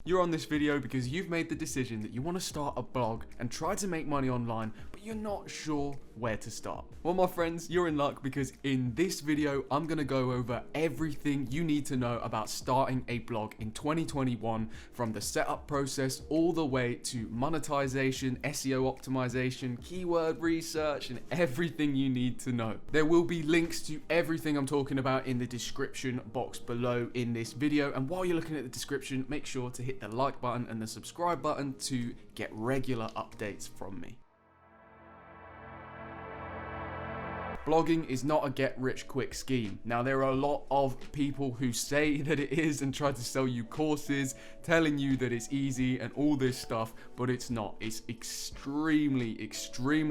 You're on this video because you've made the decision that you want to start a blog and try to make money online, but you're not sure where to start. Well, my friends, you're in luck because in this video, I'm going to go over everything you need to know about starting a blog in 2021, from the setup process all the way to monetization, SEO optimization, keyword research, and everything you need to know. There will be links to everything I'm talking about in the description box below in this video. And while you're looking at the description, make sure to hit the like button and the subscribe button to get regular updates from me. Blogging is not a get-rich-quick scheme. Now, there are a lot of people who say that it is and try to sell you courses, telling you that it's easy and all this stuff, but it's not. It's extremely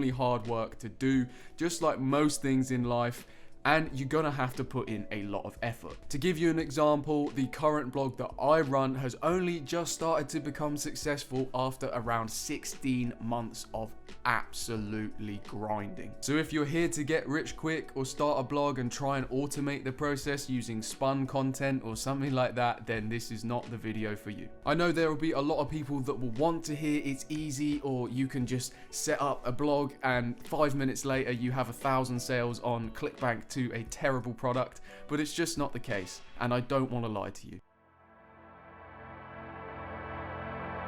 hard work to do, just like most things in life. And you're gonna have to put in a lot of effort. To give you an example, the current blog that I run has only just started to become successful after around 16 months of absolutely grinding. So if you're here to get rich quick or start a blog and try and automate the process using spun content or something like that, then this is not the video for you. I know there will be a lot of people that will want to hear it's easy, or you can just set up a blog and 5 minutes later you have 1,000 sales on ClickBank to a terrible product, but it's just not the case, and I don't want to lie to you.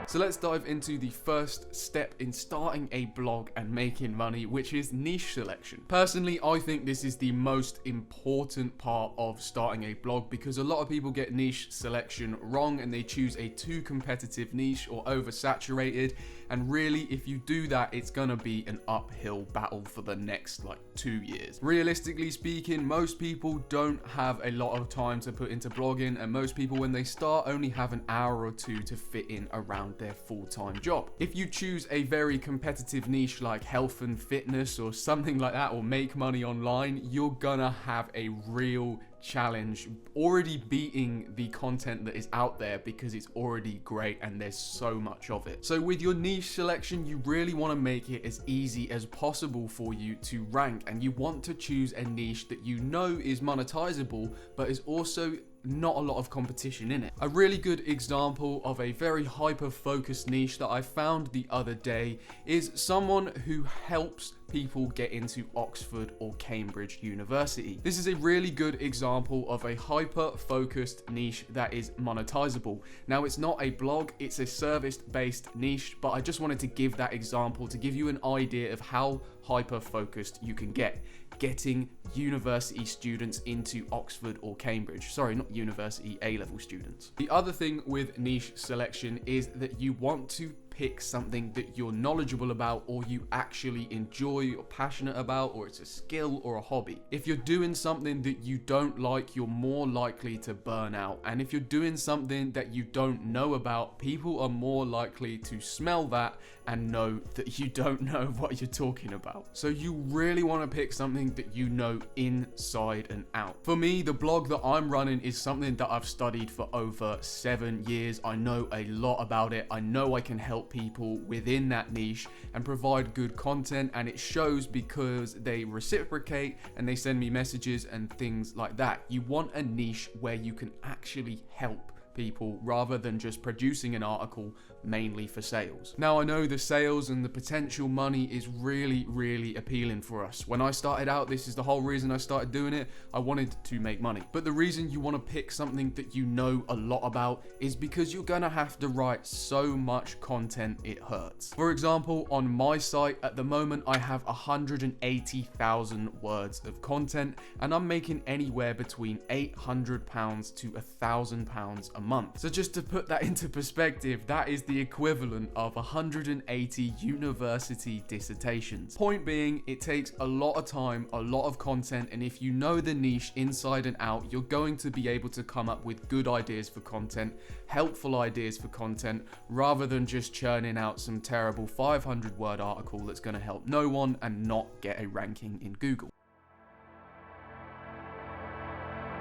So let's dive into the first step in starting a blog and making money, which is niche selection. Personally, I think this is the most important part of starting a blog, because a lot of people get niche selection wrong and they choose a too competitive niche or oversaturated. And really, if you do that, it's gonna be an uphill battle for the next 2 years. Realistically speaking, most people don't have a lot of time to put into blogging, and most people, when they start, only have an hour or two to fit in around their full-time job. If you choose a very competitive niche like health and fitness or something like that, or make money online, you're gonna have a real challenge already beating the content that is out there, because it's already great and there's so much of it. So with your niche selection, you really want to make it as easy as possible for you to rank, and you want to choose a niche that you know is monetizable but is also not a lot of competition in it. A really good example of a very hyper-focused niche that I found the other day is someone who helps people get into Oxford or Cambridge University. This is a really good example of a hyper-focused niche that is monetizable. Now, it's not a blog, it's a service-based niche, but I just wanted to give that example to give you an idea of how hyper-focused you can get. Getting university students into Oxford or Cambridge. Sorry, not university, A-level students. The other thing with niche selection is that you want to pick something that you're knowledgeable about, or you actually enjoy or passionate about, or it's a skill or a hobby. If you're doing something that you don't like, you're more likely to burn out. And if you're doing something that you don't know about, people are more likely to smell that and know that you don't know what you're talking about. So you really want to pick something that you know inside and out. For me, the blog that I'm running is something that I've studied for over 7 years. I know a lot about it. I know I can help people within that niche and provide good content, and it shows because they reciprocate and they send me messages and things like that. You want a niche where you can actually help people rather than just producing an article mainly for sales. Now, I know the sales and the potential money is really appealing for us. When I started out, this is the whole reason I started doing it. I wanted to make money. But the reason you want to pick something that you know a lot about is because you're gonna have to write so much content it hurts. For example, on my site at the moment, I have 180,000 words of content, and I'm making anywhere between £800 to £1,000 a month. So just to put that into perspective, that is the equivalent of 180 university dissertations. Point being, it takes a lot of time, a lot of content, and if you know the niche inside and out, you're going to be able to come up with good ideas for content, helpful ideas for content, rather than just churning out some terrible 500-word article that's going to help no one and not get a ranking in Google.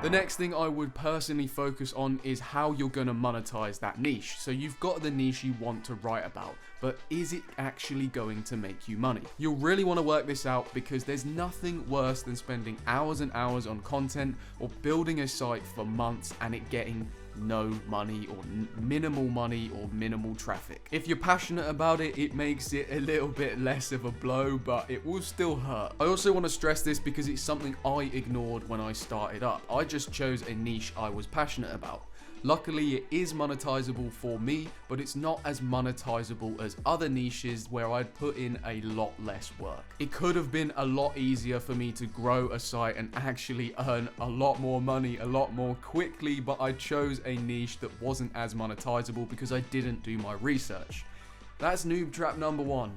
The next thing I would personally focus on is how you're going to monetize that niche. So you've got the niche you want to write about, but is it actually going to make you money? You'll really want to work this out, because there's nothing worse than spending hours and hours on content or building a site for months and it getting no money or minimal money or minimal traffic. If you're passionate about it, it makes it a little bit less of a blow, but it will still hurt. I also want to stress this because it's something I ignored when I started up. I just chose a niche I was passionate about. Luckily, it is monetizable for me, but it's not as monetizable as other niches where I'd put in a lot less work. It could have been a lot easier for me to grow a site and actually earn a lot more money a lot more quickly, but I chose a niche that wasn't as monetizable because I didn't do my research. That's noob trap number 1.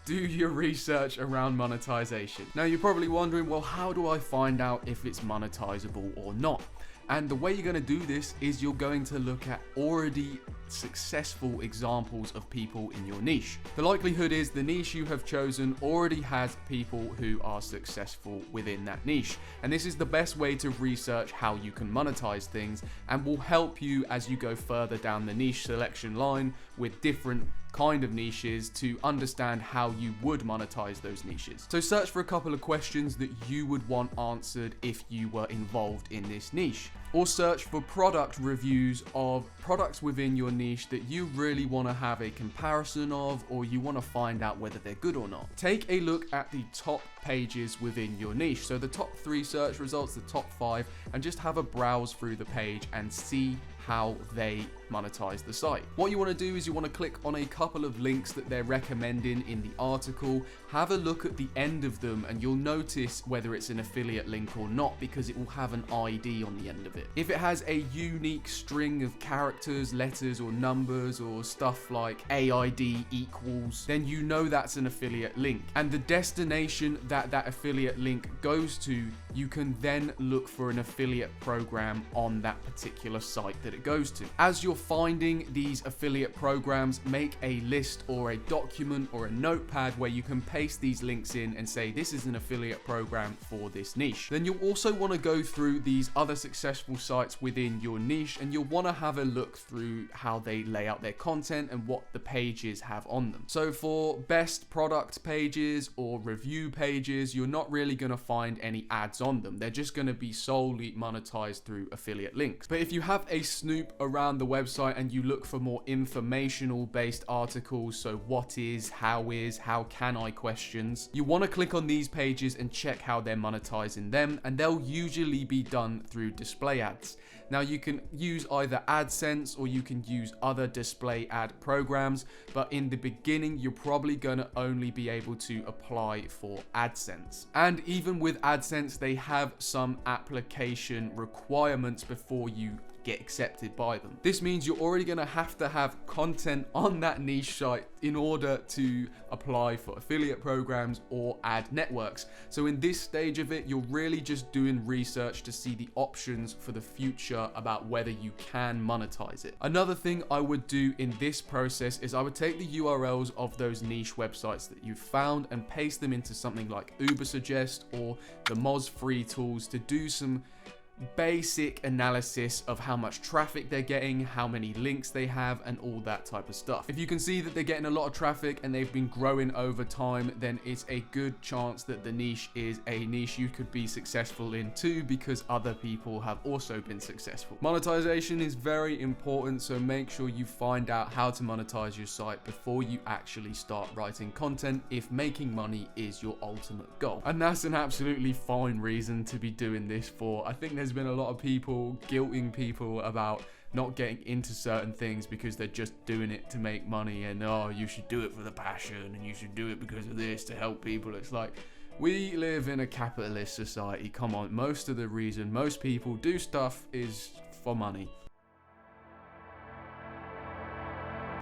Do your research around monetization. Now you're probably wondering, well, how do I find out if it's monetizable or not? And the way you're going to do this is you're going to look at already successful examples of people in your niche. The likelihood is the niche you have chosen already has people who are successful within that niche. And this is the best way to research how you can monetize things and will help you as you go further down the niche selection line with different kind of niches to understand how you would monetize those niches. So search for a couple of questions that you would want answered if you were involved in this niche. Or search for product reviews of products within your niche that you really want to have a comparison of, or you want to find out whether they're good or not. Take a look at the top pages within your niche. So the top 3 search results, the top 5, and just have a browse through the page and see how they monetize the site. What you want to do is you want to click on a couple of links that they're recommending in the article, have a look at the end of them, and you'll notice whether it's an affiliate link or not because it will have an ID on the end of it. If it has a unique string of characters, letters, or numbers, or stuff like AID equals, then you know that's an affiliate link. And the destination that that affiliate link goes to, you can then look for an affiliate program on that particular site that it goes to. As you're finding these affiliate programs, make a list or a document or a notepad where you can paste these links in and say this is an affiliate program for this niche. Then you'll also want to go through these other successful sites within your niche, and you'll want to have a look through how they lay out their content and what the pages have on them. So for best product pages or review pages, you're not really going to find any ads on them. They're just going to be solely monetized through affiliate links. But if you have a snoop around the website and you look for more informational based articles, so what is, how can I questions, you want to click on these pages and check how they're monetizing them, and they'll usually be done through display ads. Now you can use either AdSense or you can use other display ad programs, but in the beginning you're probably going to only be able to apply for AdSense. And even with AdSense, they have some application requirements before you get accepted by them. This means you're already going to have content on that niche site in order to apply for affiliate programs or ad networks. So in this stage of it, you're really just doing research to see the options for the future about whether you can monetize it. Another thing I would do in this process is I would take the URLs of those niche websites that you've found and paste them into something like Ubersuggest or the Moz free tools to do some basic analysis of how much traffic they're getting, how many links they have, and all that type of stuff. If you can see that they're getting a lot of traffic and they've been growing over time, then it's a good chance that the niche is a niche you could be successful in too, because other people have also been successful. Monetization is very important, so make sure you find out how to monetize your site before you actually start writing content if making money is your ultimate goal. And that's an absolutely fine reason to be doing this for. I think there's been a lot of people guilting people about not getting into certain things because they're just doing it to make money, and oh, you should do it for the passion and you should do it because of this to help people. It's like, we live in a capitalist society. Come on, most of the reason most people do stuff is for money.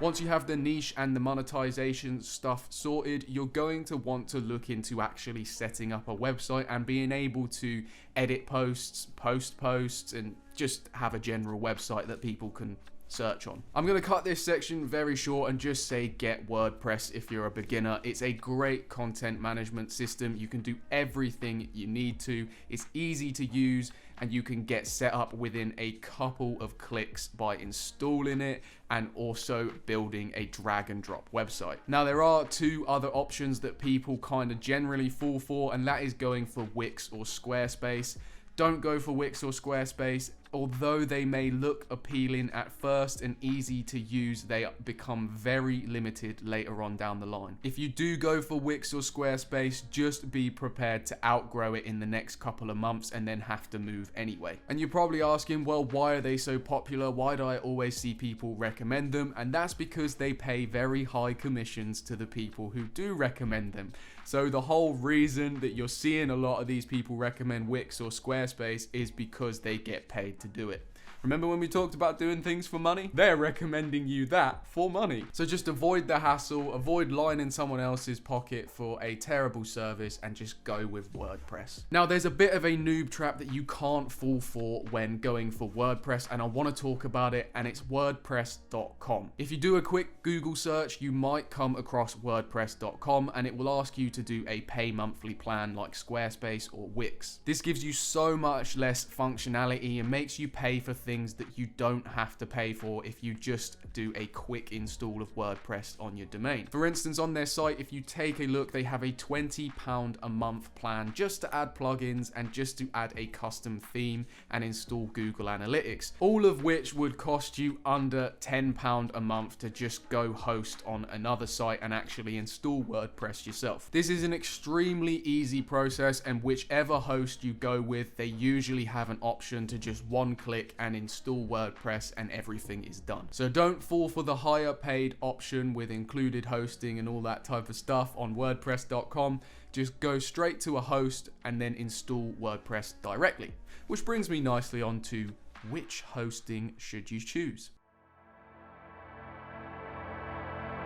Once you have the niche and the monetization stuff sorted, you're going to want to look into actually setting up a website and being able to edit posts, post posts, and just have a general website that people can search on. I'm going to cut this section very short and just say get WordPress if you're a beginner. It's a great content management system. You can do everything you need to. It's easy to use and you can get set up within a couple of clicks by installing it and also building a drag and drop website. Now there are two other options that people kind of generally fall for, and that is going for Wix or Squarespace. Don't go for Wix or Squarespace. although they may look appealing at first and easy to use, they become very limited later on down the line. If you do go for Wix or Squarespace, just be prepared to outgrow it in the next couple of months and then have to move anyway. And you're probably asking, well, why are they so popular? Why do I always see people recommend them? And that's because they pay very high commissions to the people who do recommend them. So the whole reason that you're seeing a lot of these people recommend Wix or Squarespace is because they get paid to do it. Remember when we talked about doing things for money? They're recommending you that for money. So just avoid the hassle, avoid lining someone else's pocket for a terrible service, and just go with WordPress. Now, there's a bit of a noob trap that you can't fall for when going for WordPress, and I want to talk about it, and it's wordpress.com. If you do a quick Google search, you might come across wordpress.com, and it will ask you to do a pay monthly plan like Squarespace or Wix. This gives you so much less functionality and makes you pay for things that you don't have to pay for if you just do a quick install of WordPress on your domain. For instance, on their site, if you take a look, they have a £20 a month plan just to add plugins and just to add a custom theme and install Google Analytics, all of which would cost you under £10 a month to just go host on another site and actually install WordPress yourself. This is an extremely easy process, and whichever host you go with, they usually have an option to just one click and install WordPress and everything is done. So don't fall for the higher paid option with included hosting and all that type of stuff on WordPress.com. Just go straight to a host and then install WordPress directly. Which brings me nicely on to which hosting should you choose?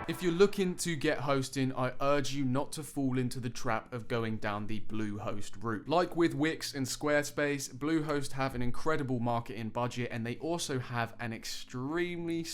If you're looking to get hosting, I urge you not to fall into the trap of going down the Bluehost route. Like with Wix and Squarespace, Bluehost have an incredible marketing budget, and they also have an extremely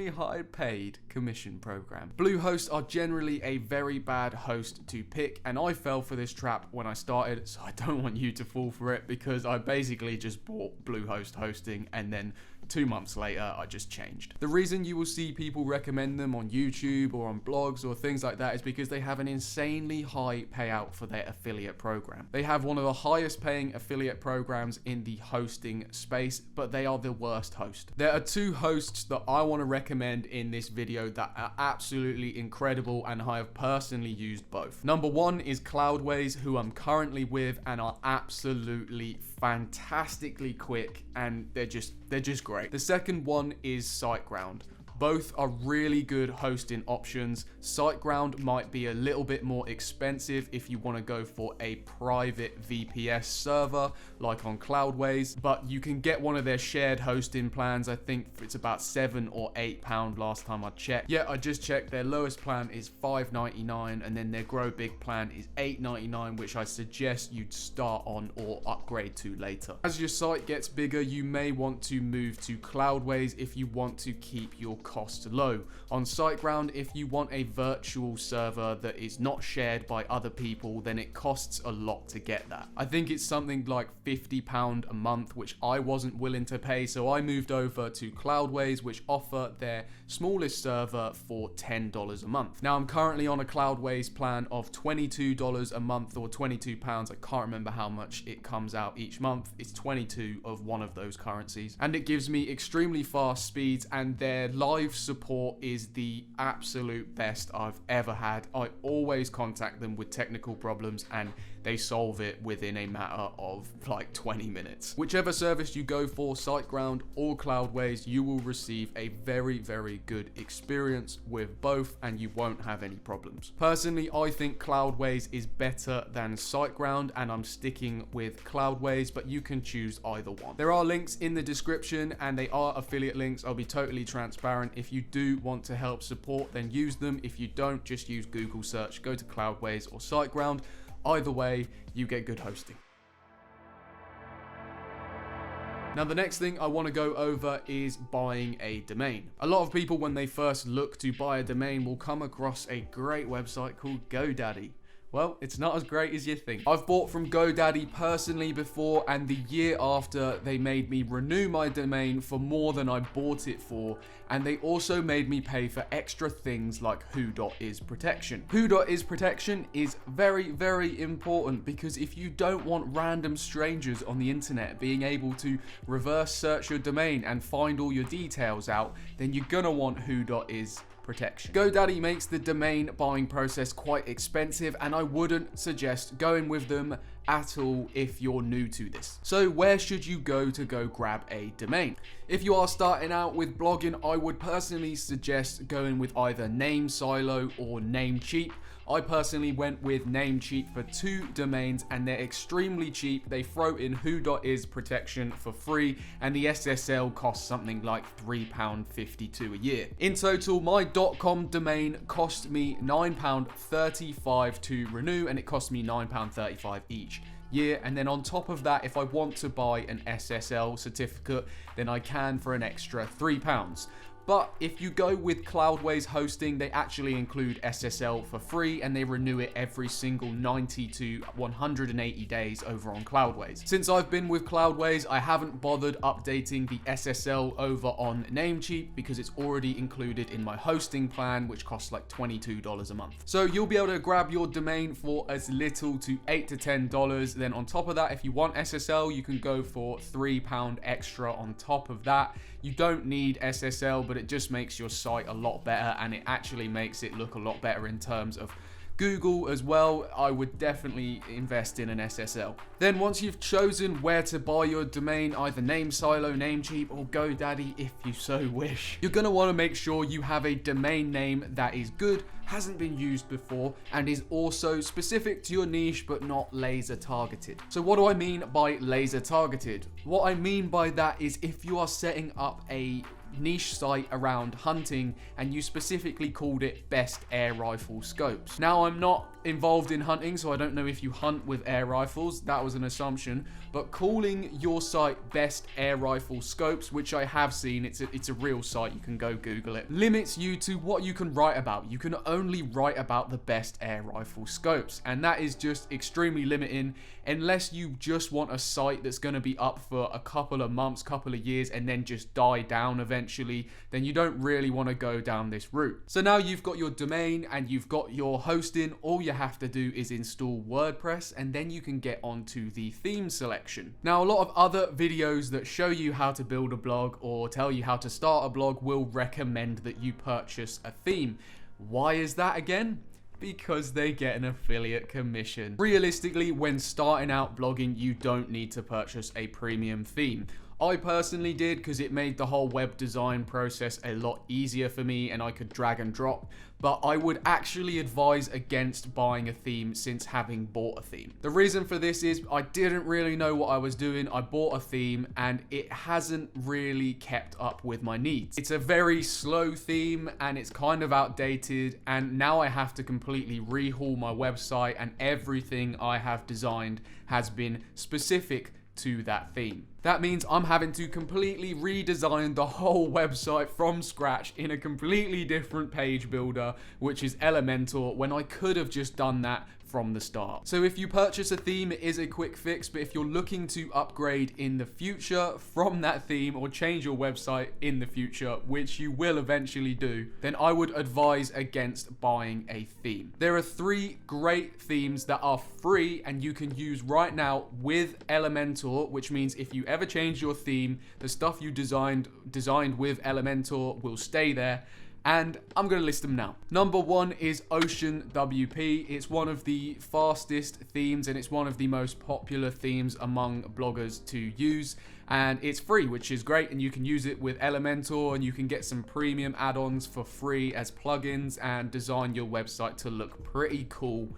high paid commission program. Bluehost are generally a very bad host to pick, and I fell for this trap when I started, so I don't want you to fall for it, because I basically just bought Bluehost hosting and then 2 months later, I just changed. The reason you will see people recommend them on YouTube or on blogs or things like that is because they have an insanely high payout for their affiliate program. They have one of the highest paying affiliate programs in the hosting space, but they are the worst host. There are 2 hosts that I want to recommend in this video that are absolutely incredible, and I have personally used both. Number 1 is Cloudways, who I'm currently with, and are absolutely fantastically quick, and they're just great. The second one is SiteGround. Both are really good hosting options. SiteGround might be a little bit more expensive if you want to go for a private VPS server like on Cloudways, but you can get one of their shared hosting plans. I think it's about £7 or £8 last time I checked. Yeah, I just checked. Their lowest plan is $5.99, and then their Grow Big plan is $8.99, which I suggest you'd start on or upgrade to later. As your site gets bigger, you may want to move to Cloudways if you want to keep your cost low. On SiteGround, if you want a virtual server that is not shared by other people, then it costs a lot to get that. I think it's something like £50 a month, which I wasn't willing to pay, so I moved over to Cloudways, which offer their smallest server for $10 a month. Now, I'm currently on a Cloudways plan of $22 a month, or £22. I can't remember how much it comes out each month. It's 22 of one of those currencies, and it gives me extremely fast speeds, and their live support is the absolute best I've ever had. I always contact them with technical problems, and they solve it within a matter of like 20 minutes. Whichever service you go for, SiteGround or Cloudways, you will receive a very good experience with both, and you won't have any problems. Personally, I think Cloudways is better than SiteGround, and I'm sticking with Cloudways, but you can choose either one. There are links in the description, and they are affiliate links. I'll be totally transparent. If you do want to help support, then use them. If you don't, just use Google search, go to Cloudways or SiteGround. Either way, you get good hosting. Now, the next thing I want to go over is buying a domain. A lot of people, when they first look to buy a domain, will come across a great website called GoDaddy. well, it's not as great as you think. I've bought from GoDaddy personally before, and the year after, they made me renew my domain for more than I bought it for, and they also made me pay for extra things like who.is protection. Who.is protection is very, very important, because if you don't want random strangers on the internet being able to reverse search your domain and find all your details out, then you're gonna want who.is protection. GoDaddy makes the domain buying process quite expensive, and I wouldn't suggest going with them at all if you're new to this. So where should you go to grab a domain? If you are starting out with blogging, I would personally suggest going with either NameSilo or Namecheap. I personally went with Namecheap for 2 domains, and they're extremely cheap. They throw in who.is protection for free, and the SSL costs something like £3.52 a year. In total, my .com domain cost me £9.35 to renew, and it cost me £9.35 each year. And then on top of that, if I want to buy an SSL certificate, then I can for an extra £3. But if you go with Cloudways hosting, they actually include SSL for free, and they renew it every single 90 to 180 days over on Cloudways. Since I've been with Cloudways, I haven't bothered updating the SSL over on Namecheap because it's already included in my hosting plan, which costs like $22 a month. So you'll be able to grab your domain for as little to $8 to $10. Then on top of that, if you want SSL, you can go for £3 extra on top of that. You don't need SSL, but it just makes your site a lot better, and it actually makes it look a lot better in terms of Google as well. I would definitely invest in an SSL. Then once you've chosen where to buy your domain, either NameSilo, Namecheap, or GoDaddy if you so wish, you're going to want to make sure you have a domain name that is good, hasn't been used before, and is also specific to your niche but not laser targeted. So what do I mean by laser targeted? What I mean by that is if you are setting up a niche site around hunting and you specifically called it best air rifle scopes. Now, I'm not involved in hunting, so I don't know if you hunt with air rifles. That was an assumption, but calling your site best air rifle scopes, which I have seen, it's a real site, you can go Google it, limits you to what you can write about. You can only write about the best air rifle scopes, and that is just extremely limiting unless you just want a site that's going to be up for a couple of months, couple of years, and then just die down eventually. Then you don't really want to go down this route. So now you've got your domain and you've got your hosting. All you have to do is install WordPress, and then you can get onto the theme selection. Now, a lot of other videos that show you how to build a blog or tell you how to start a blog will recommend that you purchase a theme. Why is that again? Because they get an affiliate commission. Realistically, when starting out blogging, you don't need to purchase a premium theme. I personally did because it made the whole web design process a lot easier for me and I could drag and drop, but I would actually advise against buying a theme since having bought a theme. The reason for this is I didn't really know what I was doing. I bought a theme and it hasn't really kept up with my needs. It's a very slow theme and it's kind of outdated, and now I have to completely rehaul my website, and everything I have designed has been specific to that theme. That means I'm having to completely redesign the whole website from scratch in a completely different page builder, which is Elementor, when I could have just done that from the start. So if you purchase a theme, it is a quick fix, but if you're looking to upgrade in the future from that theme or change your website in the future, which you will eventually do, then I would advise against buying a theme. There are 3 great themes that are free and you can use right now with Elementor, which means if you ever change your theme, the stuff you designed with Elementor will stay there. And I'm going to list them now. Number 1 is Ocean WP. It's one of the fastest themes and it's one of the most popular themes among bloggers to use. And it's free, which is great. And you can use it with Elementor and you can get some premium add-ons for free as plugins and design your website to look pretty cool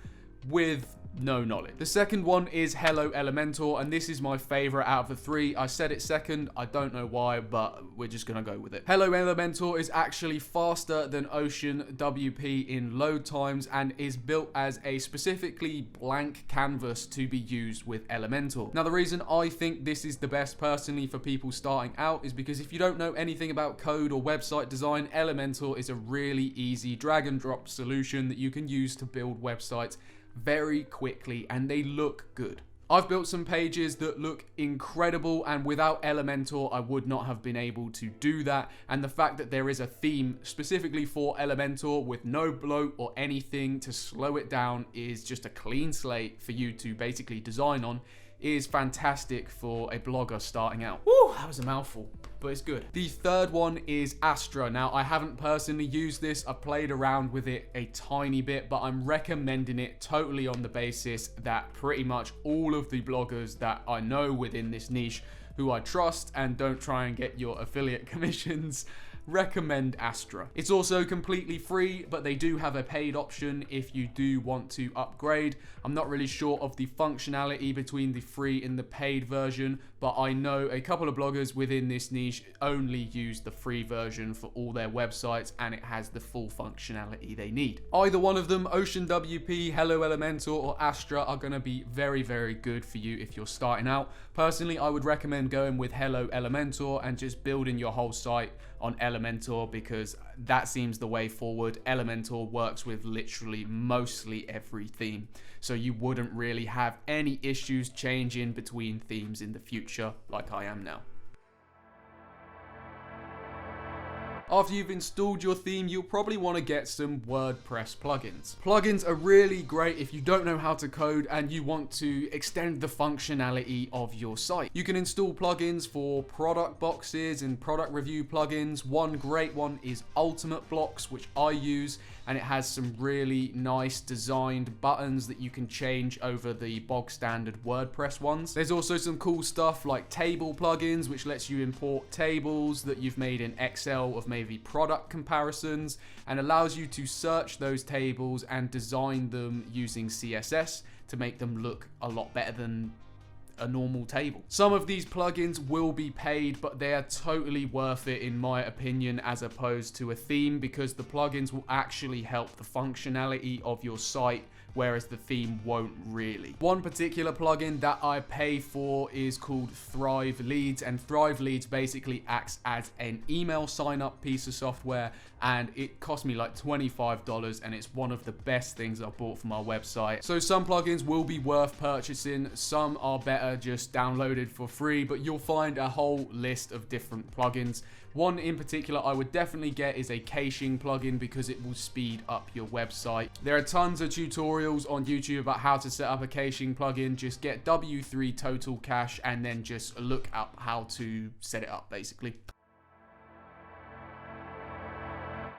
with no knowledge. The second one is Hello Elementor, and this is my favorite out of the 3. I said it second, I don't know why, but we're just gonna go with it. Hello Elementor is actually faster than Ocean WP in load times and is built as a specifically blank canvas to be used with Elementor. Now, the reason I think this is the best personally for people starting out is because if you don't know anything about code or website design, Elementor is a really easy drag and drop solution that you can use to build websites very quickly and they look good. I've built some pages that look incredible, and without Elementor, I would not have been able to do that. And the fact that there is a theme specifically for Elementor with no bloat or anything to slow it down is just a clean slate for you to basically design on is fantastic for a blogger starting out. Woo, that was a mouthful, but it's good. The third one is Astra. Now, I haven't personally used this. I've played around with it a tiny bit, but I'm recommending it totally on the basis that pretty much all of the bloggers that I know within this niche who I trust and don't try and get your affiliate commissions recommend Astra. It's also completely free, but they do have a paid option if you do want to upgrade. I'm not really sure of the functionality between the free and the paid version, but I know a couple of bloggers within this niche only use the free version for all their websites, and it has the full functionality they need. Either one of them, Ocean WP, Hello Elementor, or Astra, are going to be very, very good for you if you're starting out. Personally, I would recommend going with Hello Elementor and just building your whole site on Elementor, because that seems the way forward. Elementor works with literally mostly every theme, so you wouldn't really have any issues changing between themes in the future like I am now. After you've installed your theme, you'll probably want to get some WordPress plugins. Plugins are really great if you don't know how to code and you want to extend the functionality of your site. You can install plugins for product boxes and product review plugins. One great one is Ultimate Blocks, which I use, and it has some really nice designed buttons that you can change over the bog standard WordPress ones. There's also some cool stuff like table plugins, which lets you import tables that you've made in Excel of maybe product comparisons, and allows you to search those tables and design them using CSS to make them look a lot better than a normal table. Some of these plugins will be paid, but they are totally worth it in my opinion, as opposed to a theme, because the plugins will actually help the functionality of your site, whereas the theme won't really. One particular plugin that I pay for is called Thrive Leads, and Thrive Leads basically acts as an email sign up piece of software, and it cost me like $25, and it's one of the best things I've bought for my website. So some plugins will be worth purchasing, some are better just downloaded for free, but you'll find a whole list of different plugins. One in particular I would definitely get is a caching plugin, because it will speed up your website. There are tons of tutorials on YouTube about how to set up a caching plugin. Just get W3 Total Cache and then just look up how to set it up basically.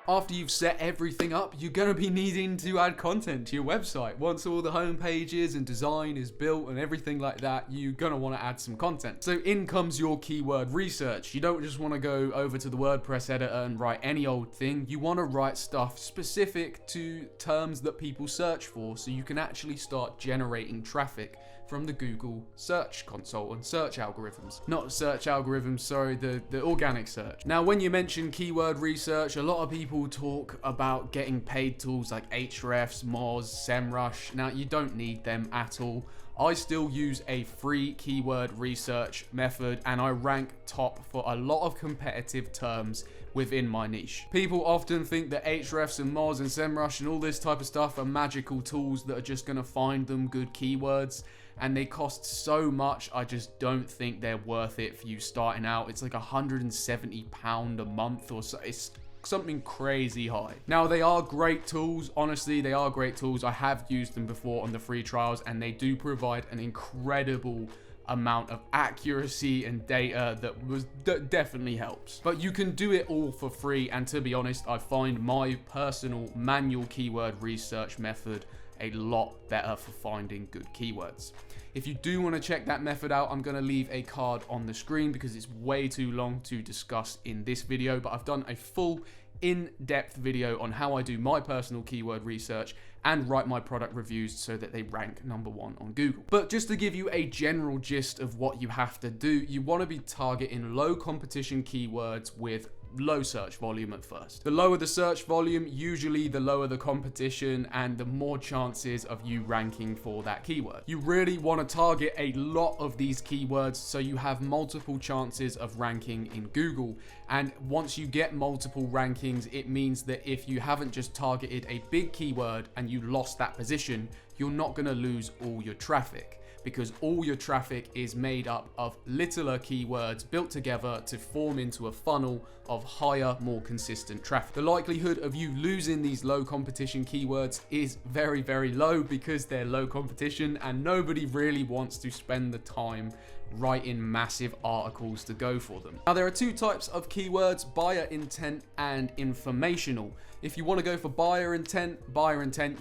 After you've set everything up, you're going to be needing to add content to your website. Once all the home pages and design is built and everything like that, you're going to want to add some content. So in comes your keyword research. You don't just want to go over to the WordPress editor and write any old thing. You want to write stuff specific to terms that people search for, so you can actually start generating traffic from the Google Search Console and search algorithms. Not search algorithms, sorry, the organic search. Now, when you mention keyword research, a lot of people talk about getting paid tools like Ahrefs, Moz, SEMrush. Now, you don't need them at all. I still use a free keyword research method, and I rank top for a lot of competitive terms within my niche. People often think that Ahrefs and Moz and SEMrush and all this type of stuff are magical tools that are just going to find them good keywords, and they cost so much. I just don't think they're worth it for you starting out. It's like £170 a month or so. It's something crazy high. Now, they are great tools. Honestly, they are great tools. I have used them before on the free trials, and they do provide an incredible amount of accuracy and data that definitely helps. But you can do it all for free, and to be honest, I find my personal manual keyword research method a lot better for finding good keywords. If you do want to check that method out, I'm going to leave a card on the screen because it's way too long to discuss in this video, but I've done a full in-depth video on how I do my personal keyword research and write my product reviews so that they rank #1 on Google. But just to give you a general gist of what you have to do, you want to be targeting low competition keywords with low search volume at first. The lower the search volume, usually the lower the competition and the more chances of you ranking for that keyword. You really want to target a lot of these keywords so you have multiple chances of ranking in Google. And once you get multiple rankings, it means that if you haven't just targeted a big keyword and you lost that position, you're not going to lose all your traffic, because all your traffic is made up of littler keywords built together to form into a funnel of higher, more consistent traffic. The likelihood of you losing these low competition keywords is very, very low because they're low competition and nobody really wants to spend the time writing massive articles to go for them. Now, there are two types of keywords: buyer intent and informational. If you want to go for buyer intent,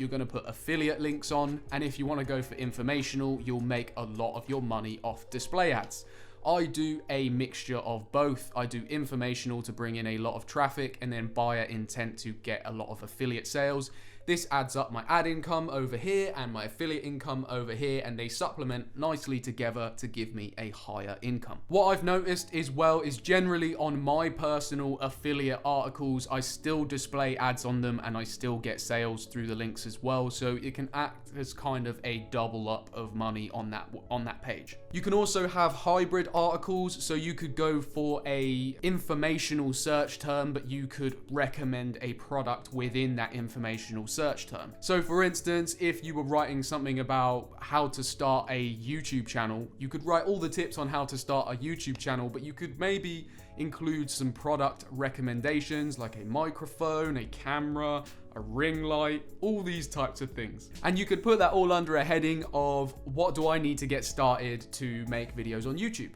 you're going to put affiliate links on. And if you want to go for informational, you'll make a lot of your money off display ads. I do a mixture of both. I do informational to bring in a lot of traffic and then buyer intent to get a lot of affiliate sales. This adds up my ad income over here and my affiliate income over here, and they supplement nicely together to give me a higher income. What I've noticed as well is generally on my personal affiliate articles, I still display ads on them and I still get sales through the links as well. So it can act as kind of a double up of money on that page. You can also have hybrid articles. So you could go for a informational search term, but you could recommend a product within that informational search term. So for instance, if you were writing something about how to start a YouTube channel, you could write all the tips on how to start a YouTube channel, but you could maybe include some product recommendations like a microphone, a camera, a ring light, all these types of things. And you could put that all under a heading of what do I need to get started to make videos on YouTube.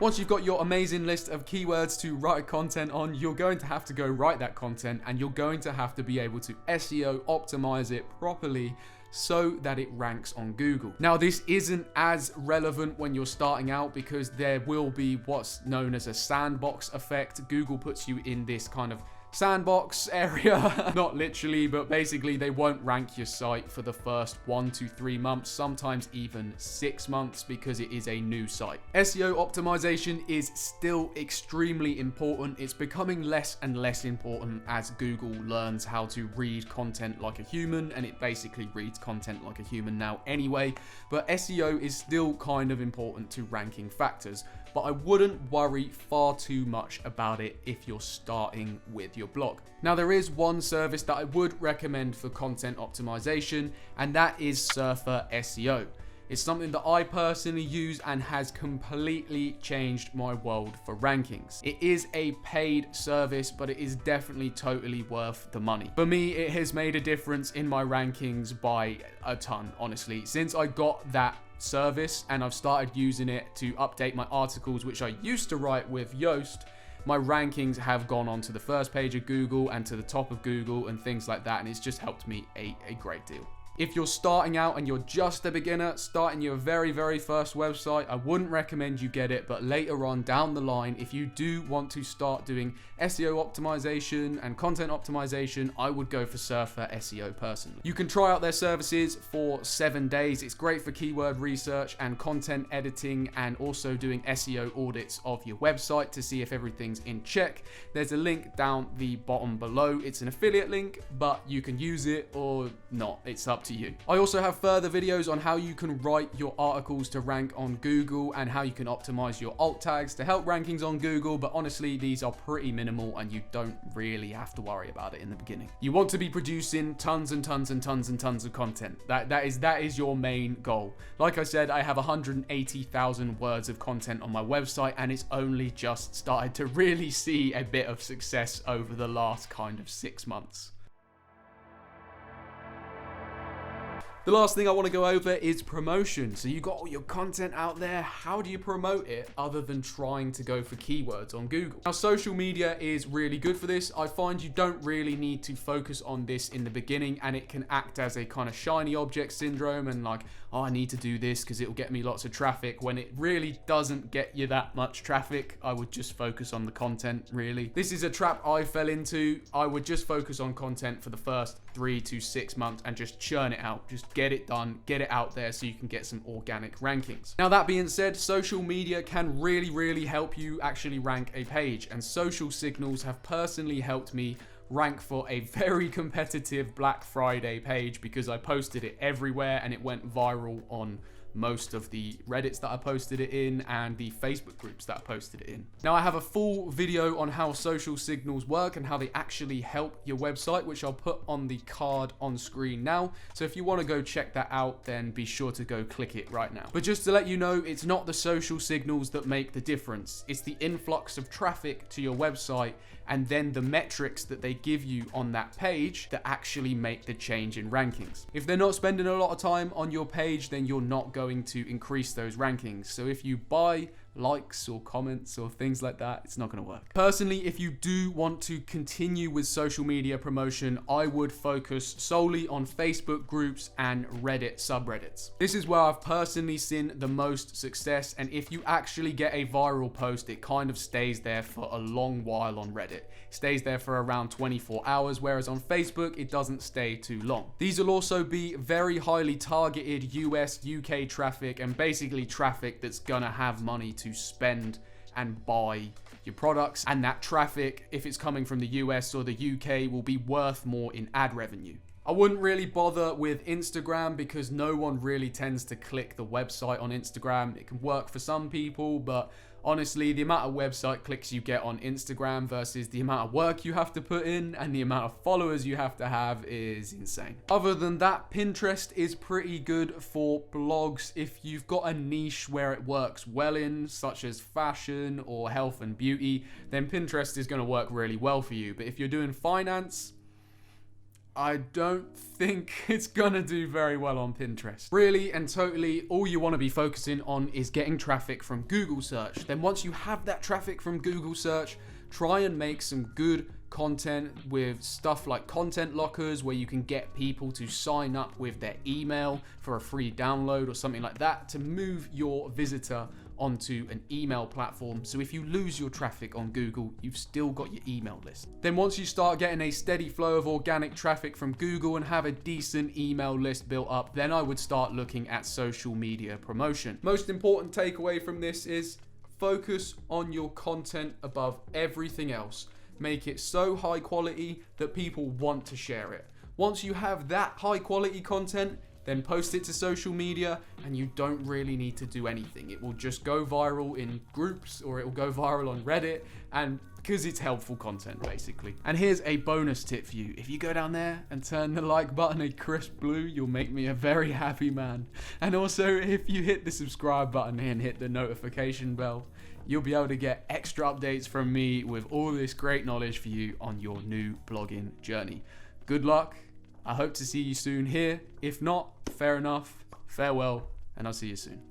Once you've got your amazing list of keywords to write content on, you're going to have to go write that content, and you're going to have to be able to SEO optimize it properly so that it ranks on Google. Now, this isn't as relevant when you're starting out because there will be what's known as a sandbox effect. Google puts you in this kind of sandbox area, not literally, but basically they won't rank your site for the first 1 to 3 months, sometimes even 6 months, because it is a new site. SEO optimization is still extremely important. It's becoming less and less important as Google learns how to read content like a human, and it basically reads content like a human now anyway, but SEO is still kind of important to ranking factors. But I wouldn't worry far too much about it if you're starting with your blog. Now, there is one service that I would recommend for content optimization, and that is Surfer SEO. It's something that I personally use and has completely changed my world for rankings. It is a paid service, but it is definitely totally worth the money. For me, it has made a difference in my rankings by a ton, honestly. Since I got that service and I've started using it to update my articles, which I used to write with Yoast, my rankings have gone onto the first page of Google and to the top of Google and things like that, and it's just helped me a great deal. If you're starting out and you're just a beginner, starting your very, very first website, I wouldn't recommend you get it, but later on down the line, if you do want to start doing SEO optimization and content optimization, I would go for Surfer SEO personally. You can try out their services for 7 days. It's great for keyword research and content editing, and also doing SEO audits of your website to see if everything's in check. There's a link down the bottom below. It's an affiliate link, but you can use it or not. It's up to you. I also have further videos on how you can write your articles to rank on Google and how you can optimize your alt tags to help rankings on Google, but honestly, these are pretty minimal and you don't really have to worry about it in the beginning. You want to be producing tons and tons and tons and tons of content. That is your main goal. Like I said, I have 180,000 words of content on my website, and it's only just started to really see a bit of success over the last kind of 6 months. The last thing I want to go over is promotion. So you got all your content out there. How do you promote it other than trying to go for keywords on Google? Now, social media is really good for this. I find you don't really need to focus on this in the beginning, and it can act as a kind of shiny object syndrome and like, oh, I need to do this because it'll get me lots of traffic, when it really doesn't get you that much traffic. I would just focus on the content, really. This is a trap I fell into. I would just focus on content for the first 3 to 6 months and just churn it out. Just get it done, get it out there so you can get some organic rankings. Now that being said, social media can really help you actually rank a page, and social signals have personally helped me rank for a very competitive Black Friday page because I posted it everywhere and it went viral on most of the Reddits that I posted it in and the Facebook groups that I posted it in. Now I have a full video on how social signals work and how they actually help your website, which I'll put on the card on screen now. So if you want to go check that out, then be sure to go click it right now. But just to let you know, it's not the social signals that make the difference. It's the influx of traffic to your website and then the metrics that they give you on that page that actually make the change in rankings. If they're not spending a lot of time on your page, then you're not going to increase those rankings. So if you buy likes or comments or things like that, it's not going to work. Personally, if you do want to continue with social media promotion, I would focus solely on Facebook groups and Reddit subreddits. This is where I've personally seen the most success, and if you actually get a viral post, it kind of stays there for a long while on Reddit. It stays there for around 24 hours, whereas on Facebook, it doesn't stay too long. These will also be very highly targeted US, UK traffic, and basically traffic that's gonna have money to spend and buy your products, and that traffic, if it's coming from the US or the UK, will be worth more in ad revenue. I wouldn't really bother with Instagram because no one really tends to click the website on Instagram. It can work for some people, but honestly, the amount of website clicks you get on Instagram versus the amount of work you have to put in and the amount of followers you have to have is insane. Other than that, Pinterest is pretty good for blogs. If you've got a niche where it works well in, such as fashion or health and beauty, then Pinterest is going to work really well for you. But if you're doing finance, I don't think it's gonna do very well on Pinterest. Really and totally, all you want to be focusing on is getting traffic from Google search. Then once you have that traffic from Google search, try and make some good content with stuff like content lockers where you can get people to sign up with their email for a free download or something like that to move your visitor onto an email platform. So if you lose your traffic on Google, you've still got your email list. Then once you start getting a steady flow of organic traffic from Google and have a decent email list built up, then I would start looking at social media promotion. Most important takeaway from this is focus on your content above everything else. Make it so high quality that people want to share it. Once you have that high quality content, then post it to social media and you don't really need to do anything. It will just go viral in groups or it will go viral on Reddit, and because it's helpful content basically. And here's a bonus tip for you. If you go down there and turn the like button a crisp blue, you'll make me a very happy man. And also if you hit the subscribe button and hit the notification bell, you'll be able to get extra updates from me with all this great knowledge for you on your new blogging journey. Good luck. I hope to see you soon here. If not, fair enough. Farewell, and I'll see you soon.